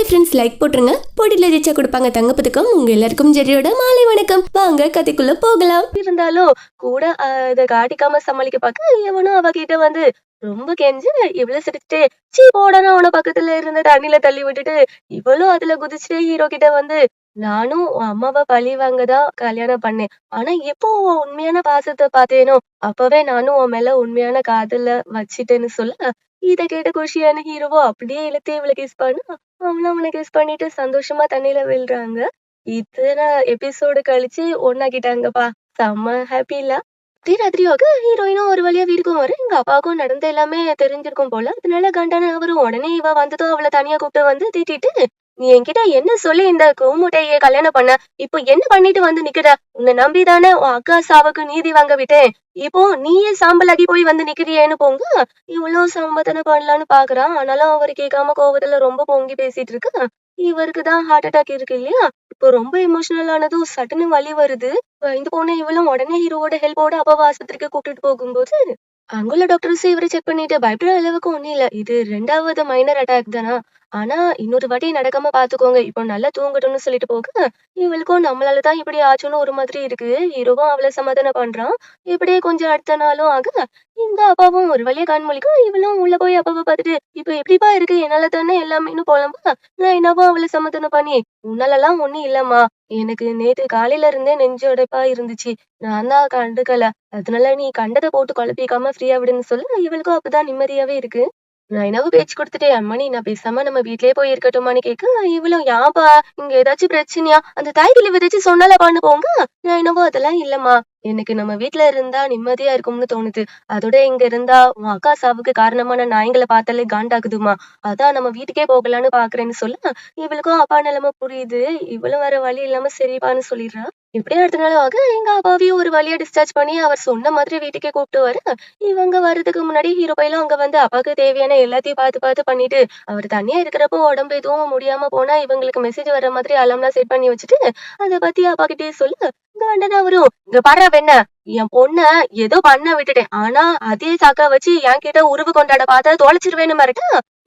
Friends, like போட்டுருங்க. போட்டியில் ஜெயிச்சா கொடுப்பாங்க தங்கப்பதுக்கம். உங்க எல்லாருக்கும் ஜெரியோட மாலை வணக்கம். வாங்க கதைக்குள்ள போகலாம். இருந்தாலும் கூட இத காட்டிக்காம சமாளிக்க பாக்க எவனும் அவகிட்ட வந்து ரொம்ப கெஞ்சு இவ்வளவு சிரிச்சுட்டு சீ போடான்னு அவன பக்கத்துல இருந்த தண்ணியில தள்ளி விட்டுட்டு இவளும் அதுல குதிச்சுட்டு ஹீரோ கிட்ட வந்து நானும் உன் அம்மாவை பழி வாங்கதான் கல்யாணம் பண்ணேன். ஆனா எப்போ உன் உண்மையான பாசத்தை பார்த்தேனோ அப்பவே நானும் உன் மேல உண்மையான காதல வச்சிட்டேன்னு சொல்ல இத கேட்ட குஷியான ஹீரோவோ அப்படியே இழுத்து இவளை கிஸ் பண்ண அவளும் அவனை கிஸ் பண்ணிட்டு சந்தோஷமா தண்ணியில விழுறாங்க. இத்தனை எபிசோடு கழிச்சு ஒண்ணாக்கிட்டாங்கப்பா. செம்ம ஹாப்பி இல்ல? அப்படியே ராத்திரியாக ஹீரோயினும் ஒரு வழியா வீட்டுக்கும் வர எங்க அப்பாவுக்கும் நடந்த எல்லாமே தெரிஞ்சிருக்கும் போல. அதனால கண்டான அவரும் உடனே இவ வந்ததும் அவளை தனியா கூப்பிட்டு வந்து திட்டிட்டு நீ என்கிட்ட என்ன சொல்லி இந்த கூமுட்டைய கல்யாணம் பண்ண? இப்போ என்ன பண்ணிட்டு வந்து நிக்கிற? உன்னை நம்பிதானே உன் அக்கா சாவுக்கு நீதி வாங்க விட்டேன். இப்போ நீயே சாம்பலாகி போய் வந்து நிக்கிறியேன்னு போங்க. இவ்வளவு சமாதானம் பண்ணலான்னு பாக்குறான். ஆனாலும் அவரு கேட்காம கோவத்துல ரொம்ப பொங்கி பேசிட்டு இருக்கு. இவருக்கு தான் ஹார்ட் அட்டாக் இருக்கு இல்லையா? இப்போ ரொம்ப எமோஷனல் ஆனதும் சட்டுன்னு வலி வருது. பயந்து போன இவளும் உடனே ஹீரோவோட ஹெல்ப்போட அப்பாவை ஆஸ்பத்திரிக்கு கூட்டிட்டு போகும்போது அங்குள்ள டாக்டர்ஸ் இவரை செக் பண்ணிட்டு பயப்படுற அளவுக்கு ஒண்ணும் இல்ல. இது 2வது மைனர் அட்டாக் தானா? ஆனா இன்னொரு வாட்டி நடக்காம பாத்துக்கோங்க. இப்போ நல்லா தூங்கட்டும்னு சொல்லிட்டு போக இவளுக்கும் நம்மளாலதான் இப்படி ஆச்சுன்னு ஒரு மாதிரி இருக்கு. ஹீரோவும் அவளை சமாதானம் பண்றான். இப்படியே கொஞ்சம் அடுத்த நாளும் ஆக இந்த அப்பாவும் ஒரு வழியா கண் முழிக்க இவளும் உள்ள போய் அப்பாவை பார்த்துட்டு இப்ப எப்படிப்பா இருக்கு? என்னால தானே எல்லாமேன்னு போலாமா? நான் என்னவோ அவளை சமாதானம் பண்ணி உன்னாலலாம் ஒண்ணும் இல்லம்மா. எனக்கு நேத்து காலையில இருந்தே நெஞ்சோடைப்பா இருந்துச்சு. நான் தான் கண்டுக்கல. அதனால நீ கண்டத போட்டு குழப்பிக்காம ஃப்ரீயா விடுன்னு சொல்ல இவளுக்கும் அப்பதான் நிம்மதியாவே இருக்கு. நான் என்னவோ பேச்சு கொடுத்துட்டேன். அம்மானி நான் பேசாம நம்ம வீட்லயே போய் இருக்கட்டுமான்னு கேட்க இவளும் ஏன்பா இங்க ஏதாச்சும் பிரச்சனையா? அந்த தாய்கிழி விதைச்சு சொன்னாலப்பான்னு போங்க. நான் என்னவோ அதெல்லாம் இல்லம்மா. எனக்கு நம்ம வீட்ல இருந்தா நிம்மதியா இருக்கும்னு தோணுது. அதோட இங்க இருந்தா உன் அக்கா சாவுக்கு காரணமான நாய்ங்களை பார்த்தாலே காண்டாகுதுமா. அதான் நம்ம வீட்டுக்கே போகலான்னு பாக்குறேன்னு சொல்ல இவளுக்கும் அப்பா நிலைமை புரியுது. இவளும் வேற வழி இல்லாம சரிப்பான்னு சொல்லிடுறா. இப்படியே அடுத்த நாள் ஆக எங்க அப்பாவையும் ஒரு வழியா டிஸ்சார்ஜ் பண்ணி அவர் சொன்ன மாதிரி வீட்டுக்கே கூப்பிட்டு வர இவங்க வர்றதுக்கு முன்னாடி ஹீரோ பையலும் அங்க வந்து அப்பாவுக்கு தேவையான எல்லாத்தையும் பார்த்து பார்த்து பண்ணிட்டு அவர் தனியா இருக்கிறப்போ உடம்பு எதுவும் முடியாம போனா இவங்களுக்கு மெசேஜ் வர்ற மாதிரி அலாம்லாம் செட் பண்ணி வச்சுட்டு அதை பத்தி அப்பா கிட்டே சொல்ல காண்டனா வரும். இங்க பாரு வெண்ண என் பொண்ண ஏதோ பண்ண விட்டுட்டேன். ஆனா அதே சாக்கா வச்சு என்கிட்ட உறவு கொண்டாட பார்த்தா தொலைச்சிருவேன்னு மிரட்ட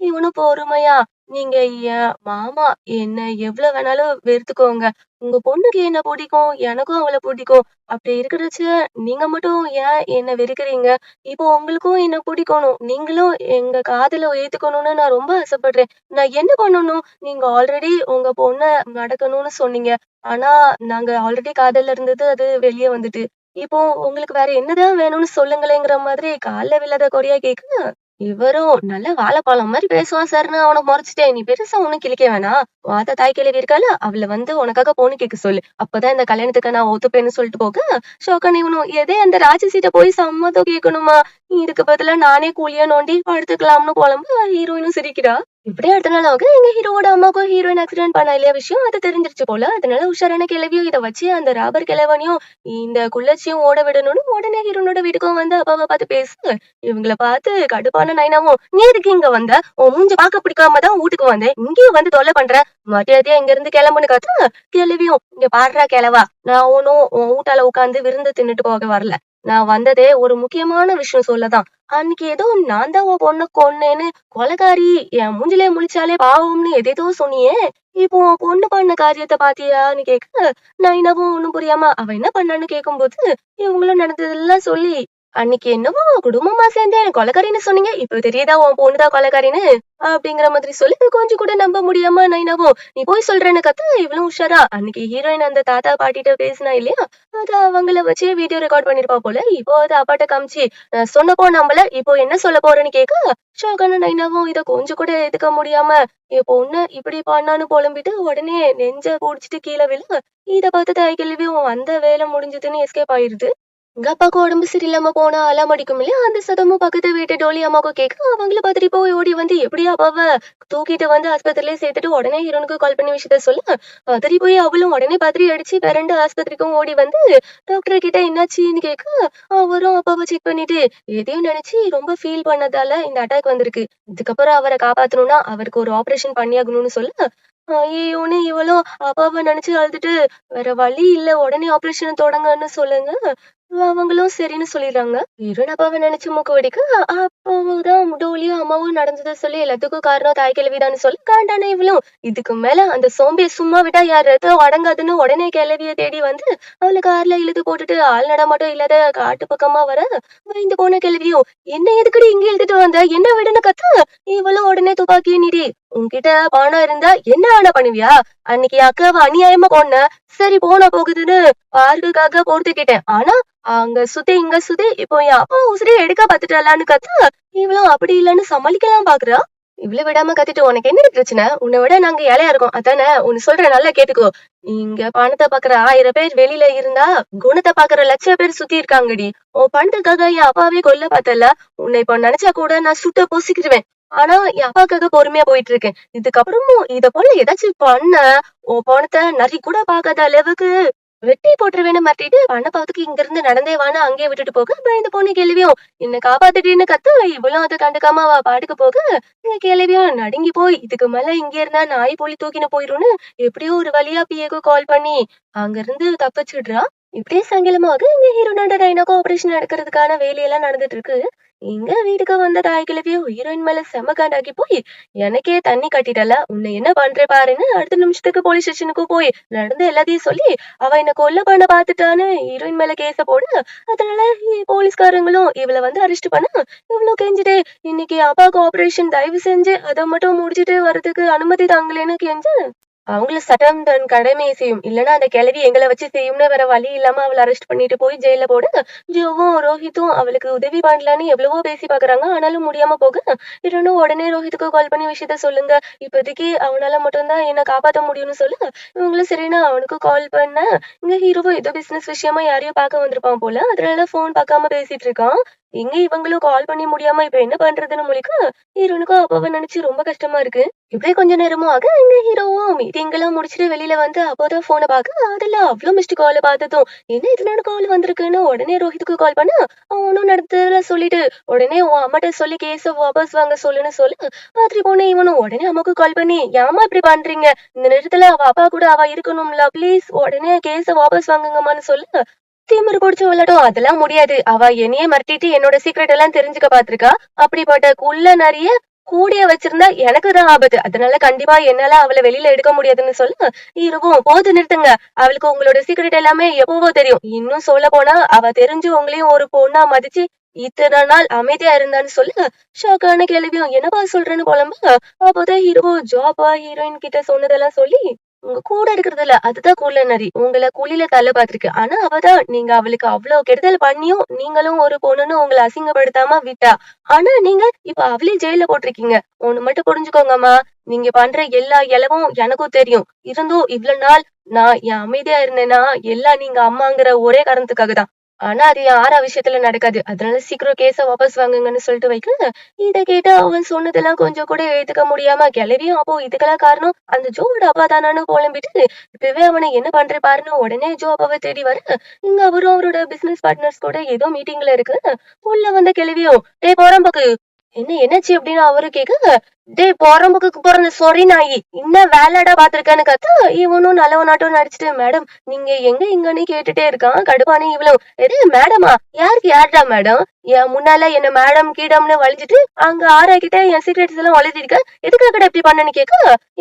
இவனும் பொறுமையா நீங்க என் மாமா என்ன எவ்வளவு வேணாலும் வெறுத்துக்கோங்க. உங்க பொண்ணுக்கு என்ன பிடிக்கும், எனக்கும் அவளை பிடிக்கும். அப்படி இருக்கிறச்ச நீங்க மட்டும் ஏன் என்ன வெறுக்கிறீங்க? இப்போ உங்களுக்கும் என்ன பிடிக்கணும். நீங்களும் எங்க காதல ஏத்துக்கணும்னு நான் ரொம்ப ஆசைப்படுறேன். நான் என்ன பண்ணணும்? நீங்க ஆல்ரெடி உங்க பொண்ண நடக்கணும்னு சொன்னீங்க. ஆனா நாங்க ஆல்ரெடி காதல்ல இருந்தது அது வெளியே வந்துட்டு. இப்போ உங்களுக்கு வேற என்னதான் வேணும்னு சொல்லுங்களேங்கிற மாதிரி கால்ல விழாத குறையா கேக்க இவரும் நல்ல வாழைப்பழம் மாதிரி பேசுவான் சார்ன்னு அவனை முறைச்சிட்டேன். நீ பெருசா ஒண்ணும் கிழிக்க வேணாம். வாத்த தாய் கிழவி இருக்கால அவளை வந்து உனக்காக பொண்ணு கேட்க சொல்லு. அப்பதான் இந்த கல்யாணத்துக்கு நான் ஒத்துப்பேன்னு சொல்லிட்டு போக ஷோக்கன் இவனும் எதே அந்த ராட்சசிட்ட போய் சம்மதம் கேட்கணுமா? இதுக்கு பதிலா நானே கூலியா நோண்டி படுத்துக்கலாம்னு குழம்பு ஹீரோயினும் சிரிக்கிறா. இப்படியே அடுத்த நாள் ஆக எங்க ஹீரோவோட அம்மாவுக்கும் ஹீரோயின் ஆக்சிடென்ட் பண்ண இல்லையா விஷயம் அது தெரிஞ்சிருச்சு போல. அதனால உஷாரான கிழவியும் இதை வச்சு அந்த ராபர் கிழவனையும் இந்த குள்ளச்சியும் ஓட விடணும்னு உடனே ஹீரோனோட வீட்டுக்கும் வந்து அப்பாவை பார்த்து பேசு. இவங்கள பார்த்து கடுப்பான நைனாவும் நீ எதுக்கு இங்க வந்த? உன் மூஞ்ச பாக்க பிடிக்காம தான் வீட்டுக்கு வந்தேன். இங்கேயும் வந்து தொல்லை பண்ற. மரியாதையா இங்க இருந்து கிளம்புன்னு காத்து கிளவியும் இங்க பாடுறா கிளவா. நான் ஒன்னும் உன் வீட்டால உட்காந்து விருந்து தின்னுட்டு போக வரல. நான் வந்ததே ஒரு முக்கியமான விஷயம் சொல்லதான். அன்னைக்கு ஏதோ நான் தான் உன் பொண்ணு கொன்னேன்னு கொலைகாரி என் மூஞ்சிலே முழிச்சாலே பாவம்னு எதேதோ சொன்னியே. இப்போ உன் பொண்ணு பண்ண காரியத்தை பாத்தியான்னு கேட்க நான் என்னவும் ஒண்ணும் புரியாம அவ என்ன பண்ணான்னு கேட்கும்போது இவங்களும் நடந்ததெல்லாம் சொல்லி அன்னைக்கு என்னவோ குடும்பமா சேர்ந்து கொலைக்காரின்னு சொன்னீங்க. இப்ப தெரியுதா உன் பொண்ணுதான் கொலைக்காரின்னு அப்படிங்கிற மாதிரி சொல்லி கொஞ்சம் கூட நம்ப முடியாம நைனாவோ நீ போய் சொல்றேன்னு கத்து இவ்வளவு உஷாரா அன்னைக்கு ஹீரோயின் அந்த தாத்தா பாட்டிட்ட பேசினா இல்லையா? அது அவங்கள வச்சு வீடியோ ரெக்கார்ட் பண்ணிருப்பா போல. இப்போ அது அப்பாட்ட காமிச்சு சொன்னப்போ நம்மள இப்போ என்ன சொல்ல போறேன்னு கேட்க ஷாக்கான நைனாவும் இத கொஞ்சம் கூட எதுக்க முடியாம என் பொண்ணு இப்படி பண்ணான்னு புலம்பிட்டு உடனே நெஞ்ச புடிச்சிட்டு கீழே விழ இத பார்த்து தாய்கல்வியும் அந்த வேலை முடிஞ்சதுன்னு எஸ்கேப் ஆயிருது. எங்க அப்பாவுக்கு உடம்பு சரியில்லாம போனா அலாம் அடிக்கும் இல்லையா? அந்த சதமும் பக்கத்து வீட்டு டோலி அம்மாவுக்கும் கேட்க அவங்கள பார்த்துட்டு போய் ஓடி வந்து எப்படியா அப்பாவை தூக்கிட்டு வந்து ஆஸ்பத்திரியிலே சேர்த்துட்டு உடனே ஹீரோனுக்கு கால் பண்ணி விஷயத்த சொல்ல பதறி போய் அவளும் உடனே பதறி அடிச்சு பிறண்டு ஆஸ்பத்திரிக்கும் ஓடி வந்து டாக்டர் கிட்ட என்னாச்சுன்னு கேட்க அவரும் அப்பாவை செக் பண்ணிட்டு எதையும் நினைச்சு ரொம்ப ஃபீல் பண்ணதால இந்த அட்டாக் வந்திருக்கு. இதுக்கப்புறம் அவரை காப்பாத்தணும்னா அவருக்கு ஒரு ஆபரேஷன் பண்ணியாகணும்னு சொல்ல ஐயோன்னு இவளும் அப்பாவை நினைச்சு அழுதுட்டு வேற வழி இல்ல உடனே ஆபரேஷன் தொடங்கன்னு சொல்லுங்க. அவங்களும் சரின்னு சொல்லிடுறாங்க. ஹீரோயின் அப்பாவை நினைச்சு மூக்கு வெடிக்க, அப்போதான் டோலியும் அம்மாவும் நடந்ததை சொல்லி எல்லாத்துக்கும் காரணம் தாய் கிழவிதான்னு சொல்லி காண்டான இவளும் இதுக்கு மேல அந்த சோம்பியை சும்மா விட்டா யாராவது அடங்காதுன்னு உடனே கிழவிய தேடி வந்து அவளை கார்ல இழுத்து போட்டுட்டு ஆள் நடமாட்டம் இல்லாத காட்டு பக்கமா வர பயந்து போன கிழவியும் என்ன எதுக்குடி இங்க இழுத்துட்டு வந்த என்ன விடுன்னு கத்து இவளும் உடனே துப்பாக்கியை நீடி உன்கிட்ட பணம் இருந்தா என்ன ஆனா பண்ணுவியா அன்னைக்கு அக்காவை அநியாயமா கொன்ன சரி போனா போகுதுன்னு பார்க்குக்காக போர்த்துக்கிட்டேன் ஆனா அங்க சுத்தி இங்க சுத்தி இப்போ என் அப்பா உசிரியை எடுக்க பாத்துட்டாலான்னு கத்து இவளும் அப்படி இல்லைன்னு சமாளிக்கலாம் பாக்குறா. இவ்வளவு விடாம கத்திட்டு உனக்கு என்ன பிரச்சனை உன்னை விட நாங்க ஏழையா இருக்கோம் அதானே உன்னை சொல்ற நல்லா கேட்டுக்கோ. இங்க பணத்தை பாக்குற 1000 பேர் வெளியில இருந்தா குணத்தை பாக்குற 1,00,000 பேர் சுத்தி இருக்காங்கடி. உன் பணத்துக்காக என் அப்பாவே கொல்ல பார்த்தல உன்னை இப்ப நினைச்சா கூட நான் சுட்ட பொசிக்கிடுவேன். ஆனா என் அப்பாக்காக பொறுமையா போயிட்டு இருக்கேன். இதுக்கப்புறமும் இத போல ஏதாச்சும் பண்ண உன் பணத்தை நரி கூட பாக்காத அளவுக்கு வெட்டி போட்டுருவேன்னு மாட்டிட்டு பண்ண பாத்துக்கு இங்க இருந்து நடந்தே வான்னு அங்கேயே விட்டுட்டு போக பயந்து போன கேள்வியும் என்ன காப்பாத்திட்டேன்னு கத்து இவ்வளவு அதை கண்டுக்காம அவ பாட்டுக்கு போக இந்த கேள்வியும் நடுங்கி போய் இதுக்கு மேல இங்க இருந்தா நாய் போலி தூக்கின்னு போயிரும்னு எப்படியோ ஒரு வழியா பிஏக்கு கால் பண்ணி அங்க இருந்து தப்பிச்சிடுறா. இப்படியே சங்கிலமாக இங்க ஹீரோனோட டைனாக்கோ ஆபரேஷன் நடக்கிறதுக்கான வேலையெல்லாம் நடந்துட்டு இருக்கு. இங்க வீட்டுக்கு வந்த தாய் கிழவியும் ஹீரோயின் மேல செம காண்டாக்கி போய் எனக்கே தண்ணி கட்டிட்டல உன்னை என்ன பண்றே பாருன்னு அடுத்த நிமிஷத்துக்கு போலீஸ் ஸ்டேஷனுக்கு போய் நடந்து எல்லாத்தையும் சொல்லி அவ என்ன கொல்ல பண்ண பாத்துட்டான்னு ஹீரோயின் மேல கேஸ போடு. அதனால போலீஸ்காரங்களும் இவளை வந்து அரெஸ்ட் பண்ண இவ்வளவு கெஞ்சிட்டு இன்னைக்கு அப்பாவுக்கு ஆபரேஷன் தயவு செஞ்சு அதை மட்டும் முடிச்சிட்டு வர்றதுக்கு அனுமதி தாங்களேன்னு கெஞ்சு அவங்கள சட்டம் தன் கடமையை செய்யும் இல்லைன்னா அந்த கிழவி எங்களை வச்சு செய்யும்னு வேற வழி இல்லாம அவளை அரெஸ்ட் பண்ணிட்டு போய் ஜெயில போட ஜோவும் ரோஹித்தும் அவளுக்கு உதவி பண்ணலான்னு எவ்வளவோ பேசி பாக்குறாங்க ஆனாலும் முடியாம போக இரண்டும் உடனே ரோஹித்துக்கு கால் பண்ணி விஷயத்த சொல்லுங்க இப்போதைக்கு அவனால மட்டும்தான் என்ன காப்பாத்த முடியும்னு சொல்லு. இவங்களும் சரின்னு அவனுக்கு கால் பண்ண இங்க ஹீரோவும் ஏதோ பிசினஸ் விஷயமா யாரையும் பார்க்க வந்திருப்பான் போல அதனால போன் பார்க்காம பேசிட்டு இருக்கான். எங்க இவங்களும் கால் பண்ணி முடியாம இப்ப என்ன பண்றதுன்னு முழிக்க ஹீரோனுக்கும் அப்பாவை நினைச்சு ரொம்ப கஷ்டமா இருக்கு. இப்படியே கொஞ்ச நேரமும் ஆக எங்க ஹீரோவும் மீட்டிங் எல்லாம் முடிச்சுட்டு வெளியில வந்து அப்போதான் போனை பார்க்க அதுல அவ்வளவு மிஸ்டு கால் பார்த்ததும் என்ன இதனால கால் வந்திருக்குன்னு உடனே ரோஹித்துக்கு கால் பண்ண அவனும் நடத்துல சொல்லிட்டு உடனே உன் அம்மாட்ட சொல்லி கேஸ வாபஸ் வாங்க சொல்லுன்னு சொல்லு. ராத்திரி போன இவனும் உடனே அம்மாக்கு கால் பண்ணி ஏமா இப்படி பண்றீங்க இந்த நேரத்துல அவ அப்பா கூட அவ இருக்கணும்ல ப்ளீஸ் உடனே கேஸ வாபஸ் வாங்குங்கம்மான்னு சொல்லு. திமிரு பிடிச்சு விளையாட்டும் அதெல்லாம் முடியாது அவ என்னையே மிரட்டிட்டு என்னோட சீக்ரெட் எல்லாம் தெரிஞ்சுக்க பாத்திருக்கா அப்படிப்பட்ட குள்ள நிறைய கூடிய வச்சிருந்தா எனக்கு தான் ஆபத்து அதனால கண்டிப்பா என்னால அவளை வெளியில எடுக்க முடியாதுன்னு சொல்ல இருவும் போது நிறுத்துங்க அவளுக்கு உங்களோட சீக்ரெட் எல்லாமே எப்பவோ தெரியும் இன்னும் சொல்ல போனா அவ தெரிஞ்சு உங்களையும் ஒரு பொண்ணா மதிச்சு இத்தனை நாள் அமைதியா இருந்தான்னு சொல்ல ஷாக்கான கேள்வியும் என்னப்பா சொல்றேன்னு குழம்பு. அப்போதான் ஹீரோ ஜாபா ஹீரோயின் கிட்ட சொன்னதெல்லாம் சொல்லி உங்க கூட இருக்கிறதுல அதுதான் குள்ள நரி உங்களை குழியில தள்ள பாத்திருக்கு ஆனா அவதான் நீங்க அவளுக்கு அவ்வளவு கெடுதல் பண்ணியும் நீங்களும் ஒரு பொண்ணுன்னு உங்களை அசிங்கப்படுத்தாம விட்டா ஆனா நீங்க இப்ப அவளே ஜெயில போட்டிருக்கீங்க. ஒண்ணு மட்டும் புரிஞ்சுக்கோங்கம்மா நீங்க பண்ற எல்லா இலவும் எனக்கும் தெரியும் இருந்தும் இவ்வளவு நாள் நான் என் அமைதியா இருந்தேன்னா எல்லாம் நீங்க அம்மாங்கிற ஒரே காரணத்துக்காக தான். ஆனா அது யாரா விஷயத்துல நடக்காது அதனால சீக்கிரம் கேஸ வாபஸ் வாங்குங்கன்னு சொல்லிட்டு வைக்க இத கேட்டு அவன் சொன்னதெல்லாம் கொஞ்சம் கூட ஏத்துக்க முடியாம கிளவியும் அப்போ இதுக்கெல்லாம் காரணம் அந்த ஜோவோட அப்பா தானான்னு புலம்பிட்டு இப்பவே அவனை என்ன பண்ற பாருன்னு உடனே ஜோ அப்பாவை தேடி வர இங்க அவரும் அவரோட பிசினஸ் பார்ட்னர்ஸ் கூட ஏதோ மீட்டிங்ல இருக்கு. உள்ள வந்த கிளவியும் டே போறம்போக்கு என்ன என்னாச்சு அப்படின்னு அவரு கேட்க டே போறம்போக்கு பிறந்த சொரி நாயி இன்னும் வேலைடா பாத்திருக்கான்னு கத்து இவனும் நல்லவனாட்டம் நடிச்சிட்டு மேடம் நீங்க எங்க இங்கன்னு கேட்டுட்டே இருக்கான் கடுப்பானே இவ்வளவு எது மேடமா யாருக்கு யாருடா மேடம் என் முன்னால என்ன மேடம் கீடம்னு வலிஞ்சிட்டு அங்க ஆராய்கிட்ட என் சீக்ரெட்ஸ் எல்லாம் வளர்த்திருக்க எதுக்காகடா இப்படி பண்ணன்னு கேட்க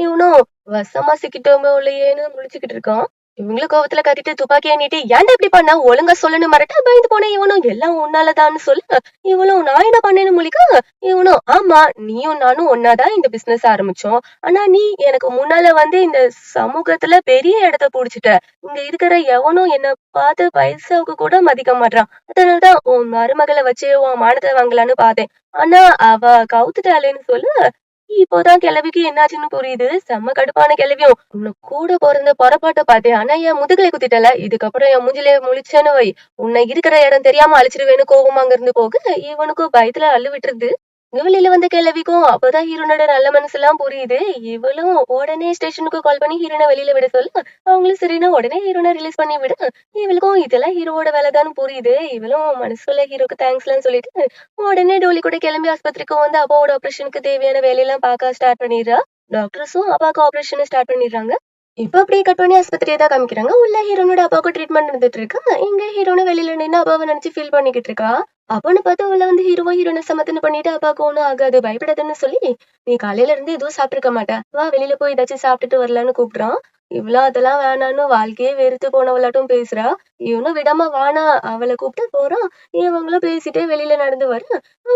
இவனும் வசமா சிக்கிட்டோமோ இல்லையேன்னு முழிச்சுக்கிட்டு இருக்கான். இவங்களும் கோவத்துல கத்திட்டு துப்பாக்கியை நீட்டி ஏன்டா இப்படி பண்ண ஒழுங்கா சொல்லணும் மறட்ட பயந்து போன இவனும் எல்லாம் உன்னாலதான்னு சொல்ல இவனும் நான் என்ன பண்ணேன்னு முழிக்க இவனும் ஆமா நீயும் நானும் ஒன்னாதான் இந்த பிசினஸ் ஆரம்பிச்சோம் ஆனா நீ எனக்கு முன்னால வந்து இந்த சமூகத்துல பெரிய இடத்த புடிச்சிட்ட இங்க இருக்கிற எவனும் என்ன பார்த்து பைசாவுக்கு கூட மதிக்க மாட்டான் அதனாலதான் உன் மருமகளை வச்சு உன் மானத்தை வாங்கலான்னு பார்த்தேன் ஆனா அவ கவுத்துட்டாளேன்னு சொல்ல இப்போதான் கிழவிக்கு என்னாச்சுன்னு புரியுது செம்ம கடுப்பான கிழவியும் உன்னை கூட பிறந்த பொறப்பாட்ட பார்த்தேன் ஆனா என் முதுகலை குத்திட்டல இதுக்கப்புறம் என் மூஞ்சிலே முழிச்சேன்னு வை உன்னை இருக்கிற இடம் தெரியாம அழிச்சிருவேன்னு கோபமா அங்க இருந்து போக இவனுக்கும் பயத்துல அள்ளு விட்டுருது. இவளில வந்த கிழவிக்கும் அப்பதான் ஹீரோனோட நல்ல மனசெல்லாம் புரியுது. இவளும் உடனே ஸ்டேஷனுக்கு கால் பண்ணி ஹீரோனை வெளியில விட சொல்ல அவங்களும் சரின்னா உடனே ஹீரோனை ரிலீஸ் பண்ணி விட இவளுக்கும் இதெல்லாம் ஹீரோவோட வேலைதான்னு புரியுது. இவளும் மனசுல ஹீரோக்கு தேங்க்ஸ் எல்லாம் சொல்லிட்டு உடனே டோலி கூட கிளம்பி ஆஸ்பத்திரிக்கு வந்து அப்பாவோட ஆபரேஷனுக்கு தேவையான வேலையெல்லாம் பார்க்க ஸ்டார்ட் பண்ணிடுறா. டாக்டர்ஸும் அப்பாவுக்கு ஆபரேஷனை ஸ்டார்ட் பண்ணிடுறாங்க. இப்ப அப்படியே கட் பண்ணி ஆஸ்பத்திரியை தான் காமிக்கிறாங்க. உள்ள ஹீரோனோட அப்பாவுக்கு ட்ரீட்மெண்ட் நடந்துட்டு இருக்கு. இங்க ஹீரோனு வெளியில நின்னு அப்பாவை நினைச்சு ஃபீல் பண்ணிக்கிட்டு இருக்கா. அப்பன்னு பார்த்து உள்ள வந்து ஹீரோவும் ஹீரோனை சமத்தன பண்ணிட்டு அப்பாவுக்கு ஒண்ணும் ஆகாது பயப்படாதுன்னு சொல்லி, நீ காலையில இருந்து எதுவும் சாப்பிட்டிருக்க மாட்ட, வா வெளியில போய் ஏதாச்சும் சாப்பிட்டுட்டு வரலான்னு கூப்பிடுறான். இவ்வளவு அதெல்லாம் வேணான்னு வாழ்க்கையே வெறுத்து போனவளாட்டும் பேசுறா. இவனும் விடாம வானா அவளை கூப்பிட்டு போறான். இவங்களும் பேசிட்டே வெளியில நடந்து வர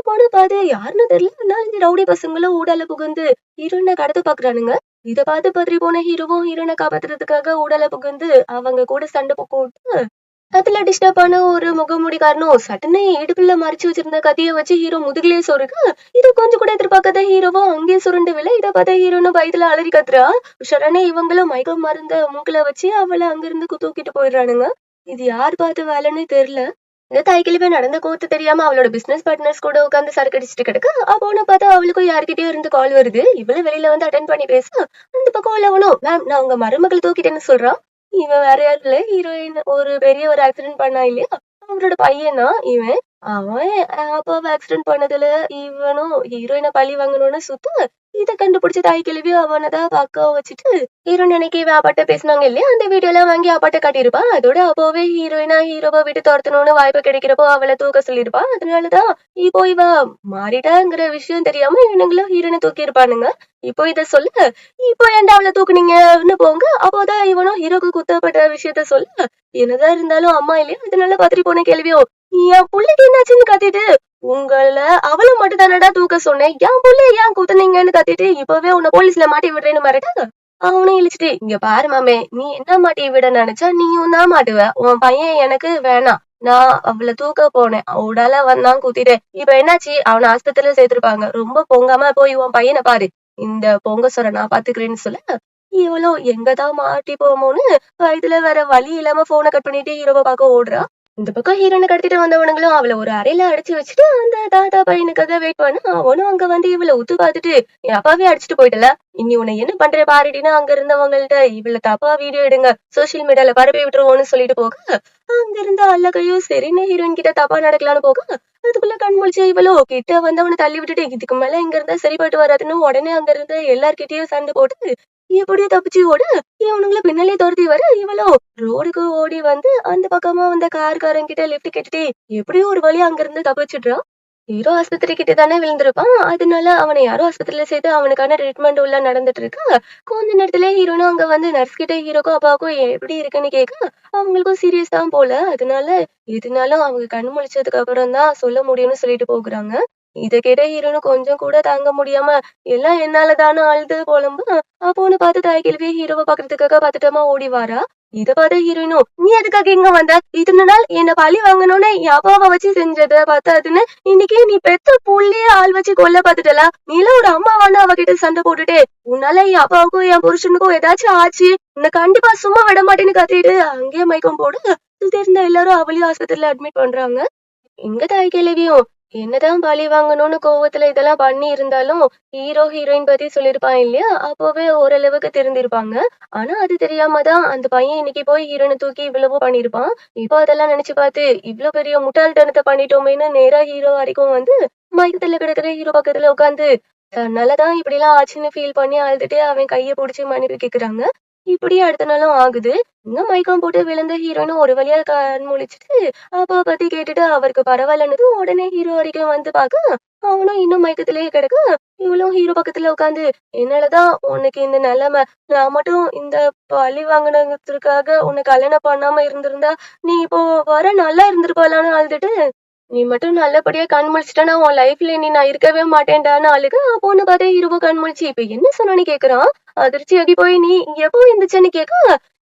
பொண்ணு பார்த்து யாருன்னு தெரியல 4 ரவுடி பசங்களும் ஊடால புகுந்து ஹீரோயினை கடத்த பாக்குறானுங்க. இத பார்த்து பதறி போன ஹீரோவும் ஹீரோனை காப்பாத்துறதுக்காக ஊடால புகுந்து அவங்க கூட சண்டை போட்டு அதுல டிஸ்டர்ப் ஆன ஒரு முகமூடிக்காரனும் சட்டுன்னு இடுப்புல மறைச்சு வச்சிருந்த கத்திய வச்சு ஹீரோ முதுகுலயே சொருக்க இத கொஞ்சம் கூட எதிர்பார்க்காத ஹீரோவும் அங்கேயே சுருண்டு விழ இத பார்த்த ஹீரோன்னு பயத்துல அலறி கத்துறா. உடனே இவங்களும் மயக்கம் மருந்த மூக்குல வச்சு அவளை அங்கிருந்து தூக்கிட்டு போயிடுறானுங்க. இது யார் பார்த்த வேலைன்னு தெரியல. இந்த தாய்க்கிழமை நடந்த கூத்து தெரியாம அவளோட பிசினஸ் பார்ட்னர்ஸ் கூட உட்காந்து சரக்கு அடிச்சுட்டு கிடக்கு. அப்போன்னு பார்த்தா அவளுக்கும் யார்கிட்டயும் இருந்து கால் வருது. இவளு வெளியில வந்து அட்டன் பண்ணி பேச அந்த பக்கம் உள்ளவனும் மேம் நான் உங்க மருமகள் தூக்கிட்டேன்னு சொல்றான். இவன் வேற யாரும் இல்ல ஹீரோயின் ஒரு பெரிய ஒரு ஆக்சிடென்ட் பண்ணா இல்லையா அவரோட பையன் தான் இவன். அவன் அப்பாவை ஆக்சிடென்ட் பண்ணதுல இவனும் ஹீரோயினை பழி வாங்கணும்னு சுத்த இத கண்டுபிடிச்ச தாய் கிழவி அவனதான் பக்க வச்சுட்டு ஹீரோயின் அன்னைக்கு இவன் அப்பாட்ட பேசினாங்க இல்லையா அந்த வீடியோ எல்லாம் வாங்கி அப்பாட்ட காட்டியிருப்பா. அதோட அப்போவே ஹீரோயினா ஹீரோவை விட்டு துரத்தணும்னு வாய்ப்பு கிடைக்கிறப்போ அவளை தூக்க சொல்லியிருப்பா. அதனாலதான் இப்போ இவ மாறிட்டாங்கிற விஷயம் தெரியாம இவனுங்களும் ஹீரோனை தூக்கி இருப்பானுங்க. இப்போ இத சொல்ல இப்போ ஏன்டா அவளை தூக்குனீங்கன்னு போங்க. அப்போதான் இவனும் ஹீரோக்கு குத்தப்பட்ட விஷயத்த சொல்ல என்னதான் இருந்தாலும் அம்மா இல்லையா அதனால பத்திரி போன கேள்வியோ என் புள்ளைக்கு என்னாச்சுன்னு கத்திட்டு உங்களை அவளை மட்டும் தானடா தூக்க சொன்னேன் என் புள்ளைய ஏன் குத்துனீங்கன்னு கத்திட்டு இப்பவே உன்னை போலீஸ்ல மாட்டி விடுறேன்னு மிரட்ட அவனும் இழிச்சிட்டு இங்க பாரு மாமே நீ என்ன மாட்டி விட நினைச்சா நீயும் தான் மாட்டுவ உன் பையன் எனக்கு வேணாம் நான் அவளை தூக்க போனேன் உடால வந்தான் குத்திட்டு இப்ப என்னாச்சு அவனை ஆஸ்பத்திரியில சேர்த்திருப்பாங்க ரொம்ப பொங்காம போய் உன் பையனை பாரு இந்த பொங்க சொல்ற நான் பாத்துக்கிறேன்னு சொல்ல இவ்வளோ எங்கதான் மாட்டி போமோன்னு இதுல வேற வழி இல்லாம போனை கட் பண்ணிட்டு ஹீரோவை பார்க்க ஓடுறா. இந்த பக்கம் ஹீரோனை கடத்திட்டு வந்தவனுங்களும் அவளை ஒரு அறையில அடைச்சு வச்சுட்டு அந்த தாத்தா பையனுக்காக வெயிட் பண்ண அவனும் அங்க வந்து இவளை உத்து பார்த்துட்டு என் அப்பாவே அடிச்சுட்டு போயிட்டல இனி உன்னை என்ன பண்ற பாருடினா அங்க இருந்தவங்கள்ட்ட இவளை தப்பா வீடியோ எடுங்க சோசியல் மீடியால பரப்பி விட்டுருவோன்னு சொல்லிட்டு போக அங்க இருந்த அல்ல கையும் சரின்னு ஹீரோயின் கிட்ட தப்பா நடக்கலான்னு போக அதுக்குள்ள கண் முழிச்சு இவளோ கிட்ட வந்தவனை தள்ளி விட்டுட்டு இதுக்கு மேல இங்க இருந்தா சரிப்பட்டு வராதுன்னு உடனே அங்க இருந்த எல்லார்கிட்டயும் சண்டை போட்டு எப்படியோ தப்பிச்சு ஓட இவனுங்களை பின்னாலே துரத்தி வர இவளோ ரோடுக்கு ஓடி வந்து அந்த பக்கமா வந்த கார்காரங்கிட்ட லிப்ட் கேட்டுட்டு எப்படியோ ஒரு வழி அங்க இருந்து தப்பிச்சிடுறா. ஹீரோ ஆஸ்பத்திரி கிட்ட தானே விழுந்திருப்பான். அதனால அவனை யாரோ ஆஸ்பத்திரியில சேர்த்து அவனுக்கான ட்ரீட்மெண்ட் உள்ள நடந்துட்டு இருக்கா. கொஞ்ச நேரத்துல ஹீரோனும் அங்க வந்து நர்ஸ் கிட்ட ஹீரோக்கும் அப்பாவுக்கும் எப்படி இருக்குன்னு கேட்க அவங்களுக்கும் சீரியஸ் தான் போல. அதனால எதுனாலும் அவங்க கண் முழிச்சதுக்கு அப்புறம் தான் சொல்ல முடியும்னு சொல்லிட்டு போகுறாங்க. இத கேட்ட ஹீரோனு கொஞ்சம் கூட தாங்க முடியாம எல்லாம் என்னாலதானு அழுது புலம்ப அப்போன்னு பார்த்து தாய் கேள்வி ஹீரோவை பாக்குறதுக்காக பாத்துட்டமா ஓடி வாரா. இத பார்த்த ஹீரோயினும் நீ எதுக்காக இங்க வந்த இத்தனை நாள் என்ன பழி வாங்கணும்னு என் அப்பாவை வச்சு செஞ்சத பார்த்தாதுன்னு இன்னைக்கு நீ பெத்த புள்ளையே ஆள் வச்சு கொல்ல பாத்துட்டல நீலாம் ஒரு அம்மாவானு அவகிட்ட சண்டை போட்டுட்டு உன்னால என் அப்பாவுக்கும் என் புருஷனுக்கும் ஏதாச்சும் ஆச்சு உன்னை கண்டிப்பா சும்மா விட மாட்டேன்னு கத்திட்டு அங்கேயே மயக்கம் போட தெரிந்த எல்லாரும் அவளையும் ஆஸ்பத்திரியில அட்மிட் பண்றாங்க. எங்க தாய் கேள்வியும் என்னதான் பழி வாங்கணும்னு கோவத்துல இதெல்லாம் பண்ணி இருந்தாலும் ஹீரோ ஹீரோயின் பத்தி சொல்லிருப்பான் இல்லையா அப்பவே ஓரளவுக்கு தெரிஞ்சிருப்பாங்க. ஆனா அது தெரியாம தான் அந்த பையன் இன்னைக்கு போய் ஹீரோனை தூக்கி இவ்வளவு பண்ணிருப்பான். இப்போ அதெல்லாம் நினைச்சு பார்த்து இவ்வளவு பெரிய முட்டாள்தனத்தை பண்ணிட்டோமேன்னு நேரா ஹீரோ வரைக்கும் வந்து மயக்கத்துல கிடக்குற ஹீரோ பக்கத்துல உட்காந்து தன்னாலதான் இப்படி எல்லாம் ஆச்சுன்னு ஃபீல் பண்ணி அழுதுட்டு அவன் கையை பிடிச்சி மன்னிப்பு கேக்குறாங்க. இப்படியே அடுத்த நாளும் ஆகுது. இன்னும் மயக்கம் போட்டு விழுந்த ஹீரோனும் ஒரு வழியா கண் முழிச்சிட்டு அப்பாவை பத்தி கேட்டுட்டு அவருக்கு பரவாயில்லன்னு உடனே ஹீரோ வரைக்கும் வந்து பாக்க அவனும் இன்னும் மயக்கத்திலேயே கிடக்க இவளும் ஹீரோ பக்கத்துல உட்காந்து என்னாலதான் உனக்கு இந்த நிலைமை நான் மட்டும் இந்த பழி வாங்கினதுக்காக உன்னை கல்யாணம் பண்ணாம இருந்திருந்தா நீ இப்போ வர நல்லா இருந்திருப்பாளான்னு அழுதுட்டு நீ மட்டும் நல்லபடியா கண் முழிச்சிட்டா உன் லைஃப்ல நீ நான் இருக்கவே மாட்டேன்டான்னு அழுக பொண்ணு பார்த்தே ஹீரோவா கண் முழிச்சு இப்ப என்ன சொன்னான்னு கேக்குறான். அதிர்ச்சியாகி போய் நீ எப்போ இருந்துச்சுன்னு கேட்க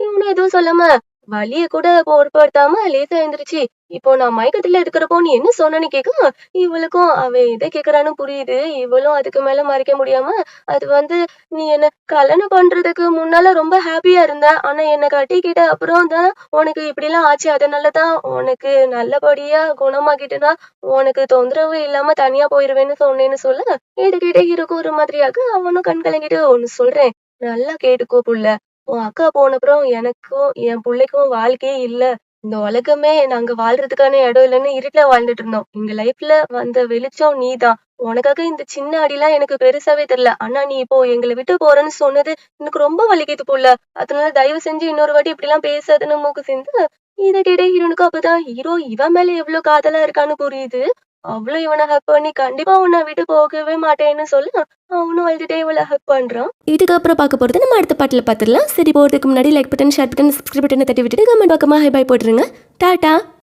இவனும் எதுவும் சொல்லாம வலிய கூட பொருட்படுத்தாம லேசா எழுந்திருச்சு இப்போ நான் மயக்கத்துல இருக்கிறப்போ நீ என்ன சொன்னன்னு கேட்க இவளுக்கும் அவ எதை கேக்குறான்னு புரியுது. இவளும் அதுக்கு மேல மறைக்க முடியாம அது வந்து நீ என்ன கல்யாணம் பண்றதுக்கு முன்னால ரொம்ப ஹாப்பியா இருந்த ஆனா என்ன கட்டிக்கிட்ட அப்புறம் தான் உனக்கு இப்படி எல்லாம் ஆச்சு அதனாலதான் உனக்கு நல்லபடியா குணமாக்கிட்டுனா உனக்கு தொந்தரவு இல்லாம தனியா போயிருவேன்னு சொன்னேன்னு சொல்ல இது கேட்ட ஹீரோக்கு ஒரு மாதிரியாக அவனும் கண் கலங்கிட்டு ஒண்ணு சொல்றேன் நல்லா கேட்டுக்கோ புள்ள உன் அக்கா போனப்புறம் எனக்கும் என் பிள்ளைக்கும் வாழ்க்கையே இல்ல இந்த உலகமே நாங்க வாழ்றதுக்கான இடம் இல்லைன்னு இருட்டுல வாழ்ந்துட்டு இருந்தோம். எங்க லைஃப்ல வந்த வெளிச்சம் நீதான். உனக்காக இந்த சின்ன அடிலாம் எனக்கு பெருசாவே தெரியல. ஆனா நீ இப்போ எங்கள விட்டு போறேன்னு சொன்னது எனக்கு ரொம்ப வலிக்குது போல. அதனால தயவு செஞ்சு இன்னொரு வாட்டி இப்படிலாம் பேசாதன்னு மூக்கு சிந்து இத கேட்ட ஹீரோனுக்கு அப்பதான் ஹீரோ இவன் மேல எவ்வளவு காதலா இருக்கான்னு புரியுது. அவளும் இவனை ஹக் பண்ணி கண்டிப்பா உன்னை விட்டு போகவே மாட்டேன்னு சொல்ல அவனும் அழுதுட்டே இவளை ஹக் பண்றான். இதுக்கப்புறம் பார்க்க போகிறது நம்ம அடுத்த பாட்டில் பார்த்துடலாம். சரி, போகிறதுக்கு முன்னாடி like button, share button, subscribe பட்டனை தட்டி விட்டுட்டு கமெண்ட் பக்கமாக ஹை பை போட்டுருங்க. டாட்டா.